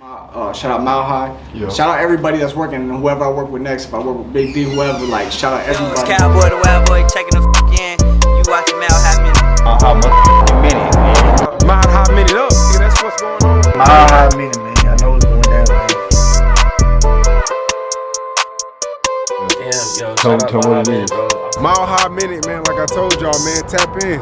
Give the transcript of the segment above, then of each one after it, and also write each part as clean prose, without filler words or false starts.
Shout out Mile High. Yeah. Shout out everybody that's working and whoever I work with next. If I work with Big D, whoever, like, shout out everybody. It's Cowboy the Wild Boy checking the in. You watching Mile High Minute. Minute, man. Mile High Minute up. Nigga, that's what's going on. Mile High Minute, man. I know it's going that way. Damn, yo, Tell shout out what it Mile is. High Minute, bro. Mile High Minute, man. Like I told y'all, man, tap in.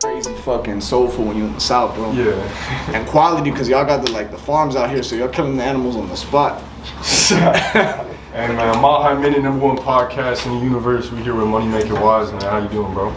Crazy fucking soulful when you're in the South, bro. Yeah. And quality, because y'all got the farms out here, so y'all killing the animals on the spot. And man, Mile High Minute, #1 podcast in the universe. We here with Moneymaker Wize, man. How you doing, bro?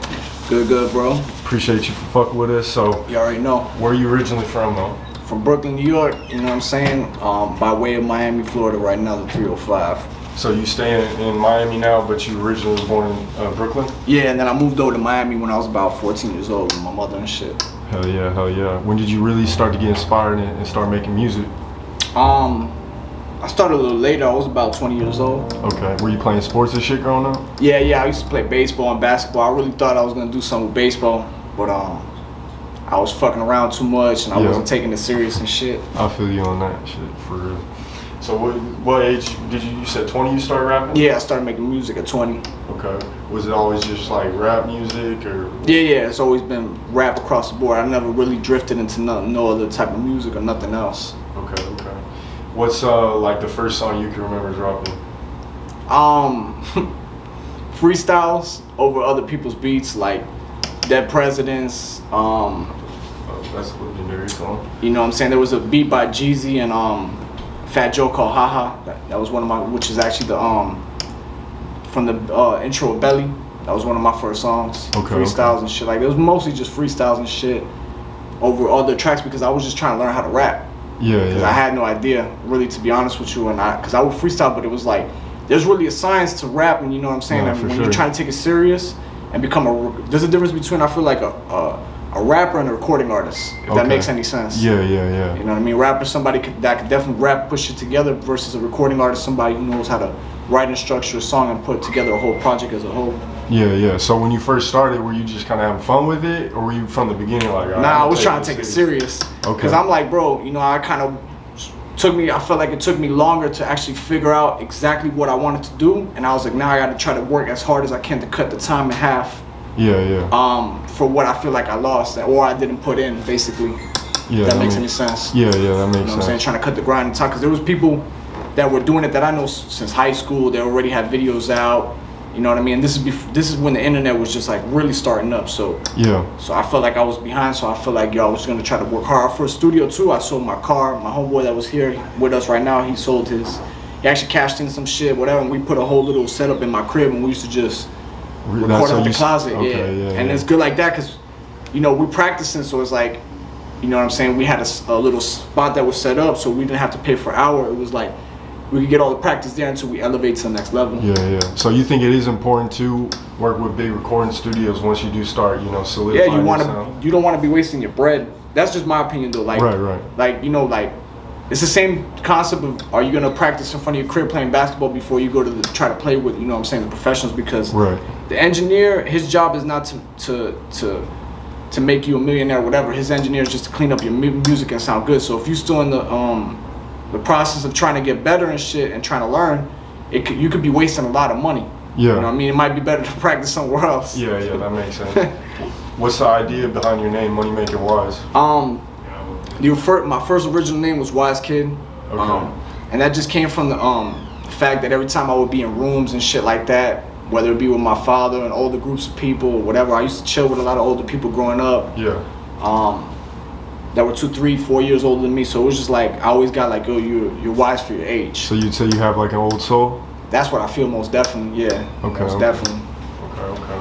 Good, bro. Appreciate you for fucking with us. So, You already know. where you originally from, though? From Brooklyn, New York, you know what I'm saying? By way of Miami, Florida, right now, the 305. So you stay in Miami now, but you originally was born in Brooklyn? Yeah, and then I moved over to Miami when I was about 14 years old with my mother and shit. Hell yeah, hell yeah. When did you really start to get inspired and start making music? I started a little later. I was about 20 years old. Okay. Were you playing sports and shit growing up? Yeah, I used to play baseball and basketball. I really thought I was gonna do something with baseball, but I was fucking around too much and I wasn't taking it serious and shit. I feel you on that shit, for real. So what age did you said 20 you started rapping? Yeah, I started making music at 20. Okay. Was it always just like rap music or? Yeah, it's always been rap across the board. I never really drifted into no other type of music or nothing else. Okay. What's like the first song you can remember dropping? Freestyles over other people's beats, like Dead Presidents. Oh, that's a legendary song. You know what I'm saying? There was a beat by Jeezy and Fat Joe called Haha. That was one of my, which is actually the from the intro of Belly. That was one of my first songs. Freestyles and shit. Like, it was mostly just freestyles and shit over other tracks because I was just trying to learn how to rap. Because I had no idea, really, to be honest with you, because I would freestyle, but it was like, there's really a science to rap, and you know what I'm saying? Yeah, I mean, when sure. you're trying to take it serious and become there's a difference between, I feel like, a rapper and a recording artist, if that makes any sense. Yeah. You know what I mean? Rapper, somebody that could definitely rap, push it together, versus a recording artist, somebody who knows how to write and structure a song and put together a whole project as a whole. Yeah. So when you first started, were you just kind of having fun with it, or were you from the beginning like? Nah, I was trying to take it serious. Okay. Because I'm like, bro, you know, I felt like it took me longer to actually figure out exactly what I wanted to do, and I was like, now I got to try to work as hard as I can to cut the time in half. Yeah. For what I feel like I lost or I didn't put in, basically. Yeah. That makes any sense. Yeah, that makes sense. You know what I'm saying? Trying to cut the grind in time, because there was people that were doing it that I know since high school. They already had videos out. You know what I mean? This is when the internet was just like really starting up. So So I felt like I was behind. So I felt like I was gonna try to work hard for a studio too. I sold my car. My homeboy that was here with us right now, he sold his. He actually cashed in some shit, whatever. And we put a whole little setup in my crib, and we used to just record out the closet. And it's good like that because, you know, we practicing. So it's like, you know what I'm saying? We had a little spot that was set up, so we didn't have to pay for an hour. It was like, we could get all the practice there until we elevate to the next level. Yeah. So you think it is important to work with big recording studios once you do start, you know, solidifying your sound? You don't want to be wasting your bread. That's just my opinion though. Like, right. Like, you know, like, it's the same concept of, are you gonna practice in front of your crib playing basketball before you go to try to play with, you know what I'm saying, the professionals? Because the engineer, his job is not to make you a millionaire or whatever. His engineer is just to clean up your music and sound good. So if you're still in the process of trying to get better and shit and trying to learn, you could be wasting a lot of money. Yeah. You know what I mean? It might be better to practice somewhere else. Yeah, that makes sense. What's the idea behind your name, Moneymaker Wize? My first original name was Wise Kid. Okay. And that just came from the fact that every time I would be in rooms and shit like that, whether it be with my father and older groups of people or whatever, I used to chill with a lot of older people growing up. Yeah. That were 2, 3, 4 years older than me. So it was just like, I always got like, oh, you're wise for your age. So you'd say you have like an old soul? That's what I feel most definitely, yeah. Definitely. Okay.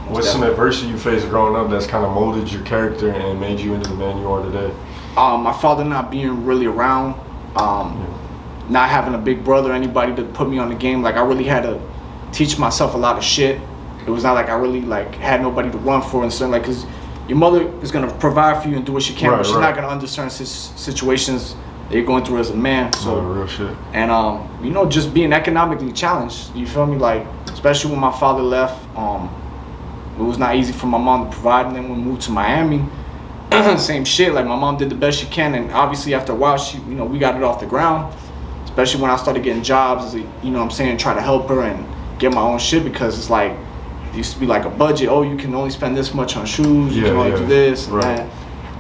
What's some adversity you faced growing up that's kind of molded your character and made you into the man you are today? My father not being really around, not having a big brother, anybody to put me on the game. Like, I really had to teach myself a lot of shit. It was not like I really like had nobody to run for and something, like, cause your mother is gonna provide for you and do what she can, but she's not gonna understand situations that you're going through as a man. So real shit. And you know, just being economically challenged. You feel me? Like, especially when my father left, it was not easy for my mom to provide. And then when we moved to Miami, same shit. Like my mom did the best she can, and obviously after a while, we got it off the ground. Especially when I started getting jobs, try to help her and get my own shit, because it's like it used to be like a budget. Oh, you can only spend this much on shoes. You can only do this and that.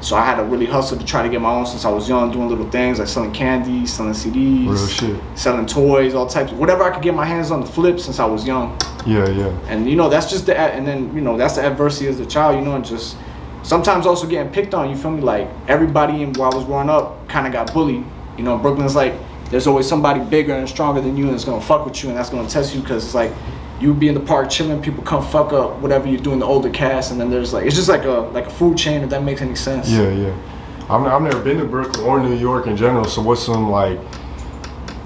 So I had to really hustle to try to get my own since I was young, doing little things like selling candy, selling CDs, selling toys, all types, whatever I could get my hands on to flip since I was young. Yeah. And that's just that's the adversity as a child, and just sometimes also getting picked on. You feel me? Like everybody while I was growing up kind of got bullied. Brooklyn's like there's always somebody bigger and stronger than you, and that's gonna fuck with you, and that's gonna test you, because it's like you be in the park chilling, people come fuck up whatever you're doing, the older cast, and then there's like, it's just like a food chain, if that makes any sense. Yeah. I've never been to Brooklyn or New York in general, so what's some like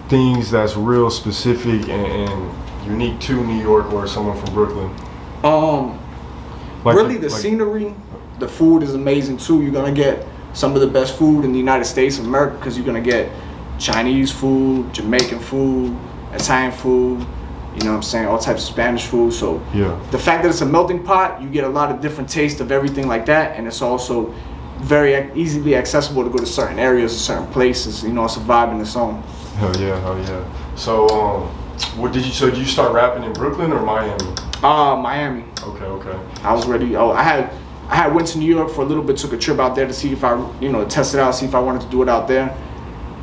things that's real specific and unique to New York or someone from Brooklyn? Really the scenery, the food is amazing too. You're gonna get some of the best food in the United States of America, because you're gonna get Chinese food, Jamaican food, Italian food, all types of Spanish food. So the fact that it's a melting pot, you get a lot of different tastes of everything like that, and it's also very easily accessible to go to certain areas or certain places. It's a vibe in its own. Hell yeah. So did you start rapping in Brooklyn or Miami? Miami. Okay. I was ready. I had went to New York for a little bit, took a trip out there to see if I, test it out, see if I wanted to do it out there.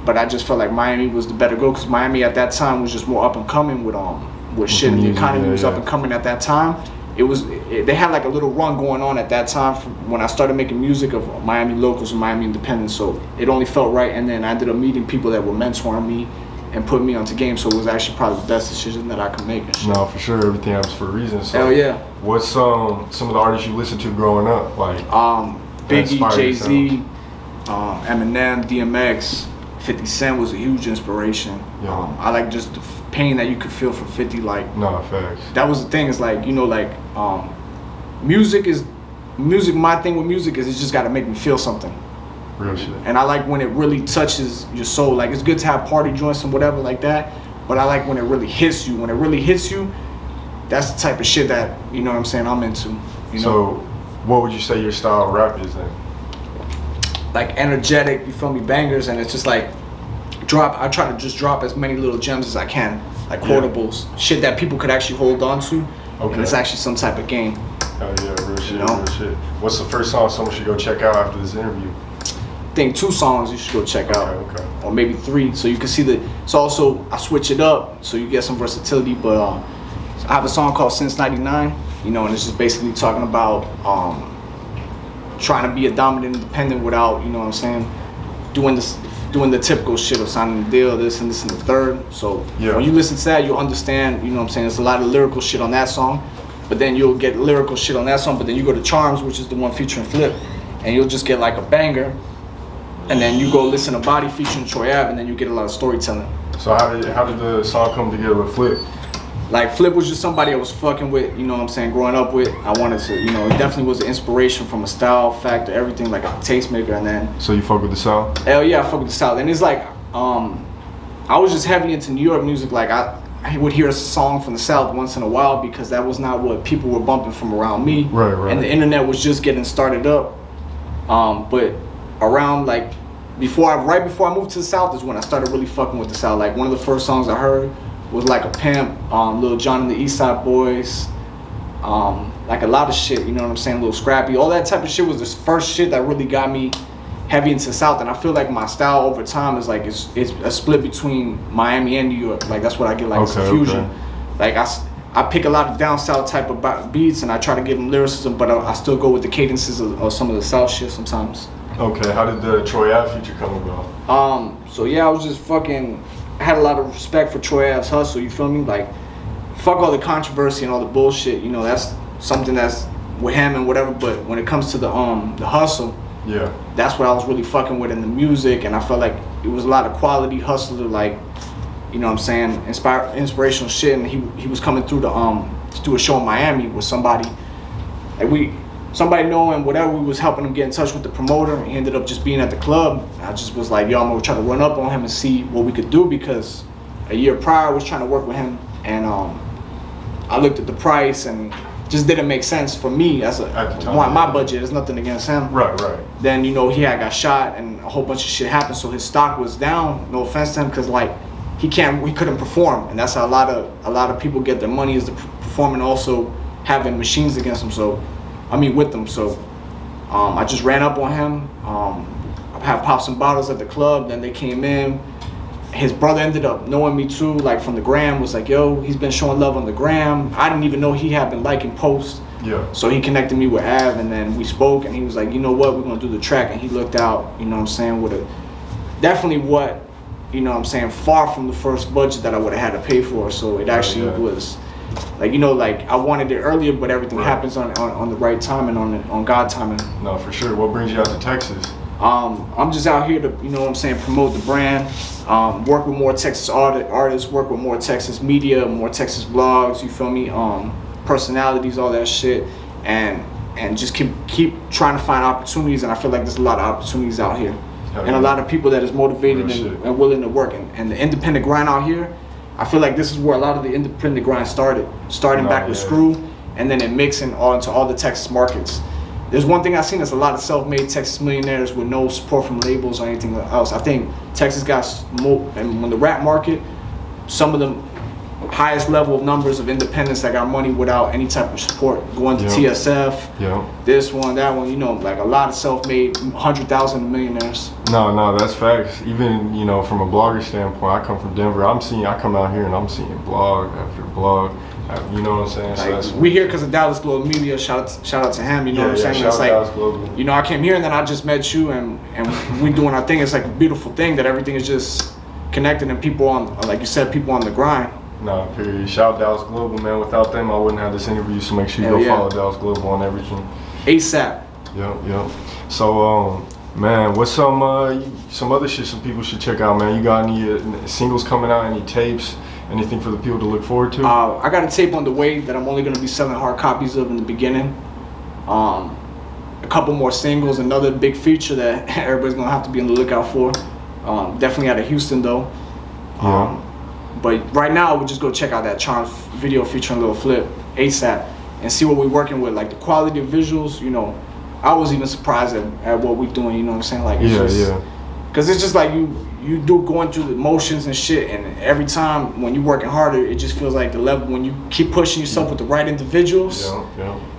But I just felt like Miami was the better go, because Miami at that time was just more up and coming with shit, and the economy was up and coming at that time. They had like a little run going on at that time when I started making music of Miami locals and Miami independents. So it only felt right, and then I ended up meeting people that were mentoring me and putting me onto game. So it was actually probably the best decision that I could make. And shit. No, for sure, everything happens for a reason. So hell yeah. What's some of the artists you listened to growing up, like? Biggie, Jay-Z, Eminem, DMX. 50 Cent was a huge inspiration. Yeah. I like just the pain that you could feel from 50. Like, no, facts. That was the thing. It's like, music. My thing with music is it's just got to make me feel something. Real shit. And I like when it really touches your soul. Like, it's good to have party joints and whatever like that, but I like when it really hits you. When it really hits you, that's the type of shit that I'm into. So, what would you say your style of rap is then? Like energetic, you feel me, bangers, and it's just like I try to just drop as many little gems as I can, like quotables, shit that people could actually hold on to, and it's actually some type of game. Oh yeah, real shit, real shit. What's the first song someone should go check out after this interview? I think 2 songs you should go check out, okay. Or maybe 3, so you can see it's also, I switch it up, so you get some versatility, but I have a song called Since 99, and it's just basically talking about trying to be a dominant independent without, doing the typical shit of signing the deal, this and the third. So when you listen to that, you'll understand, there's a lot of lyrical shit on that song, but then you'll get lyrical shit on that song, but then you go to Charms, which is the one featuring Flip, and you'll just get like a banger, and then you go listen to Body featuring Troy Ave, and then you get a lot of storytelling. So how did the song come together with Flip? Like, Flip was just somebody I was fucking with, growing up with. I wanted to, it definitely was an inspiration from a style factor, everything, like a tastemaker, and then... So you fuck with the South? Hell yeah, I fuck with the South. And it's like, I was just heavy into New York music. Like, I would hear a song from the South once in a while, because that was not what people were bumping from around me. Right. And the internet was just getting started up. But around, like, right before I moved to the South is when I started really fucking with the South. Like, one of the first songs I heard was like a Pimp, Lil Jon and the East Side Boys, like a lot of shit, Lil Scrappy, all that type of shit was the first shit that really got me heavy into the South. And I feel like my style over time is like, it's a split between Miami and New York. Like, that's what I get, like, it's a fusion. Like, I pick a lot of down South type of beats, and I try to give them lyricism, but I still go with the cadences of some of the South shit sometimes. Okay, how did the Troy Ave feature come about? So yeah, I was just I had a lot of respect for Troy Ave's hustle, you feel me? Like, fuck all the controversy and all the bullshit, that's something that's with him and whatever, but when it comes to the hustle, that's what I was really fucking with in the music, and I felt like it was a lot of quality hustler, like, inspirational shit, and he was coming through to do a show in Miami with somebody, like somebody knowing whatever, we was helping him get in touch with the promoter, and he ended up just being at the club. I just was like, yo, I'm gonna try to run up on him and see what we could do, because a year prior I was trying to work with him, and I looked at the price, and just didn't make sense for me as my budget. There's nothing against him. Right. Then you know he had got shot and a whole bunch of shit happened, so his stock was down. No offense to him, because like he couldn't perform, and that's how a lot of people get their money, is to perform and also having machines against them. So with them. So I just ran up on him. I have popped some bottles at the club. Then they came in. His brother ended up knowing me too, like from the gram, was like, yo, he's been showing love on the gram. I didn't even know he had been liking posts. Yeah. So he connected me with Av, and then we spoke, and he was like, you know what, we're gonna do the track. And he looked out, you know what I'm saying, with definitely what, you know what I'm saying, far from the first budget that I would have had to pay for. So it actually was like, you know, like I wanted it earlier, but everything happens on the right time and on God timing. No, for sure. What brings you out to Texas? I'm just out here to, you know what I'm saying, promote the brand, work with more Texas artists, work with more Texas media, more Texas blogs, you feel me, personalities, all that shit, and just keep trying to find opportunities. And I feel like there's a lot of opportunities out here, and a lot of people that is motivated and willing to work. And the independent grind out here, I feel like this is where a lot of the independent grind starting back with Screw, and then it mixing into all the Texas markets. There's one thing I've seen, there's a lot of self-made Texas millionaires with no support from labels or anything else. I think Texas got more, and when the rap market, some of the highest level of numbers of independents that got money without any type of support, going to TSF, this one, that one, you know, like a lot of self-made 100,000 millionaires. No, that's facts. Even, you know, from a blogger standpoint, I come from Denver. I come out here and I'm seeing blog after blog. You know what I'm saying? Like, we here because of Dallas Global Media. Shout out to him. You know what I'm saying? Shout it's like, Dallas Global. You know, I came here and then I just met you, and we doing our thing. It's like a beautiful thing that everything is just connected, and people like you said, people on the grind. No, period. Shout out Dallas Global, man. Without them, I wouldn't have this interview. So make sure you go follow Dallas Global on everything. ASAP. Yep. So, man, what's some other shit some people should check out, man? You got any singles coming out? Any tapes? Anything for the people to look forward to? I got a tape on the way that I'm only going to be selling hard copies of in the beginning. A couple more singles, another big feature that everybody's going to have to be on the lookout for. Definitely out of Houston, though. But right now, we'll just go check out that Charm video featuring Lil Flip, ASAP, and see what we're working with. Like the quality of visuals, you know, I was even surprised at what we're doing, you know what I'm saying? Like, because it's just like you do going through the motions and shit, and every time when you're working harder, it just feels like the level, when you keep pushing yourself with the right individuals,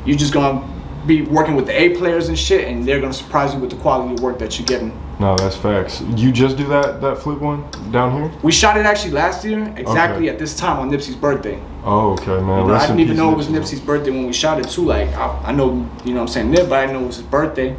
you're just gonna be working with the A players and shit, and they're gonna surprise you with the quality of work that you're getting. No, that's facts. You just do that Flip one down here? We shot it actually last year, exactly at this time on Nipsey's birthday. Oh, okay, man. You know, I didn't even know it was Nipsey's birthday when we shot it too. Like I know, you know what I'm saying, Nip, but I didn't know it was his birthday.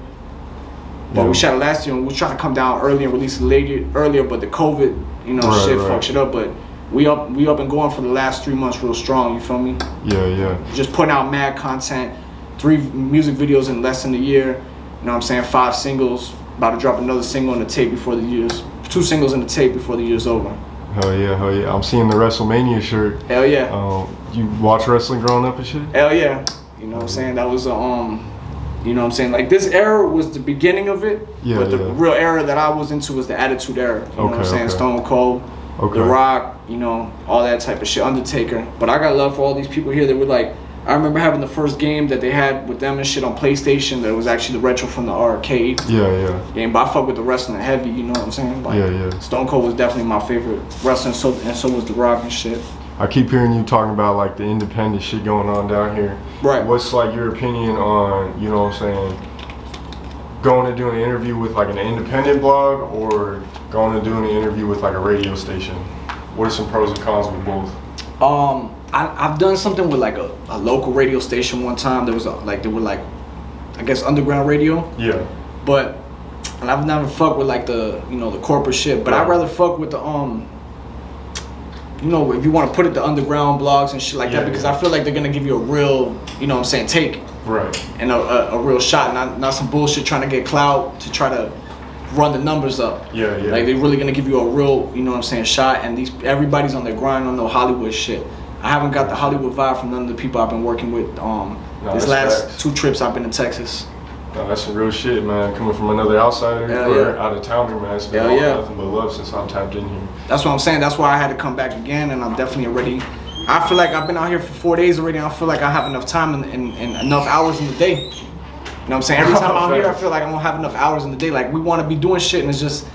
But we shot it last year, and we were trying to come down early and release it earlier, but the COVID, you know, fucked shit up. But we up and going for the last 3 months real strong, you feel me? Yeah. Just putting out mad content, 3 music videos in less than a year, you know what I'm saying, 5 singles, about to drop another single in the tape before the year's, 2 singles in the tape before the year's over. Hell yeah. I'm seeing the WrestleMania shirt. Hell yeah. You watch wrestling growing up and shit? Hell yeah. You know what I'm saying? That was you know what I'm saying? Like, this era was the beginning of it, but the real era that I was into was the Attitude Era. You know what I'm saying? Stone Cold, The Rock, you know, all that type of shit, Undertaker. But I got love for all these people here that were like, I remember having the first game that they had with them and shit on PlayStation that was actually the retro from the arcade game. But I fuck with the wrestling heavy, you know what I'm saying? Like, Stone Cold was definitely my favorite wrestler, and so was The Rock and shit. I keep hearing you talking about like the independent shit going on down here. Right. What's like your opinion on, you know what I'm saying, going and doing an interview with like an independent blog or going and doing an interview with like a radio station? What are some pros and cons with both? I've done something with like a local radio station one time. There were I guess underground radio. Yeah. But and I've never fucked with like the, you know, the corporate shit. But I'd rather fuck with the you know, if you want to put it the underground blogs and shit like that, because I feel like they're gonna give you a real, you know what I'm saying, take. Right. And a real shot, not some bullshit trying to get clout to try to run the numbers up. Yeah. Like they're really gonna give you a real, you know what I'm saying, shot, and everybody's on their grind on no Hollywood shit. I haven't got the Hollywood vibe from none of the people I've been working with these last 2 trips I've been to Texas. No, that's some real shit, man. Coming from another outsider or out of towner, man. It's been nothing but love since I've tapped in here. That's what I'm saying. That's why I had to come back again, and I'm definitely already I feel like I've been out here for 4 days already. And I feel like I have enough time and enough hours in the day. You know what I'm saying? Every time I'm out here, I feel like I'm gonna have enough hours in the day. Like we want to be doing shit, and it's just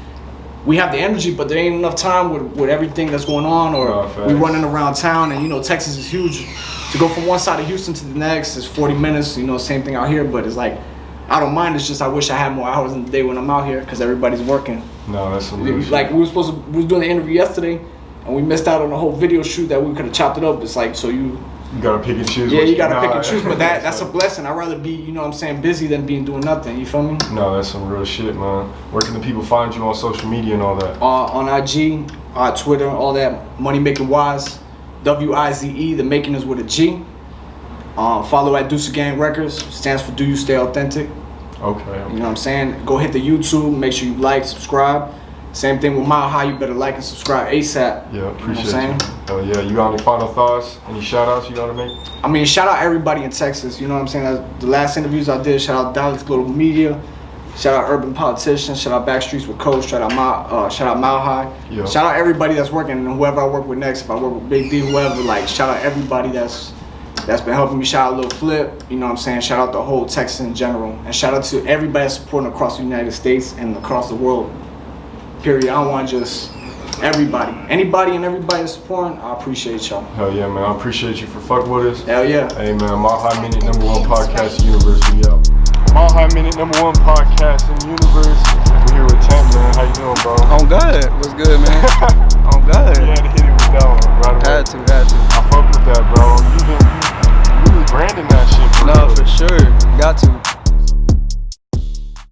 we have the energy, but there ain't enough time with everything that's going on, or we running around town. And you know, Texas is huge. To go from one side of Houston to the next is 40 minutes. You know, same thing out here, but it's like I don't mind. It's just I wish I had more hours in the day when I'm out here because everybody's working. No, that's some real shit. Like we was doing the interview yesterday, and we missed out on the whole video shoot that we could have chopped it up. It's like so you gotta pick and choose. Yeah, you gotta pick and choose, but that's a blessing. I'd rather be, you know what I'm saying, busy than doing nothing. You feel me? No, that's some real shit, man. Where can the people find you on social media and all that? On IG, Twitter, all that. Money Making Wize, WIZE. The making is with a G. Follow at Deuce Gang Records. Stands for Do You Stay Authentic. Okay. You know what I'm saying? Go hit the YouTube. Make sure you like, subscribe. Same thing with Mile High. You better like and subscribe ASAP. Yeah, appreciate you. Know what I'm saying? Hell yeah. You got any final thoughts? Any shout outs you gotta make? I mean, shout out everybody in Texas. You know what I'm saying? The last interviews I did, shout out Dallas Global Media. Shout out Urban Politicians. Shout out Backstreets with Coach. Shout out Mile High. Yeah. Shout out everybody that's working and whoever I work with next. If I work with Big D, whoever, like shout out everybody that's been helping me. Shout out Lil Flip. You know what I'm saying? Shout out the whole Texas in general. And shout out to everybody that's supporting across the United States and across the world. Period. I don't want just everybody. Anybody and everybody that's supporting, I appreciate y'all. Hell yeah, man. I appreciate you for fucking with us. Hell yeah. Hey, man. Mile High Minute, #1 podcast in the universe. We out. Mile High Minute, #1 podcast in the universe. We're here with Tank, man. How you doing, bro? I'm good. What's good, man?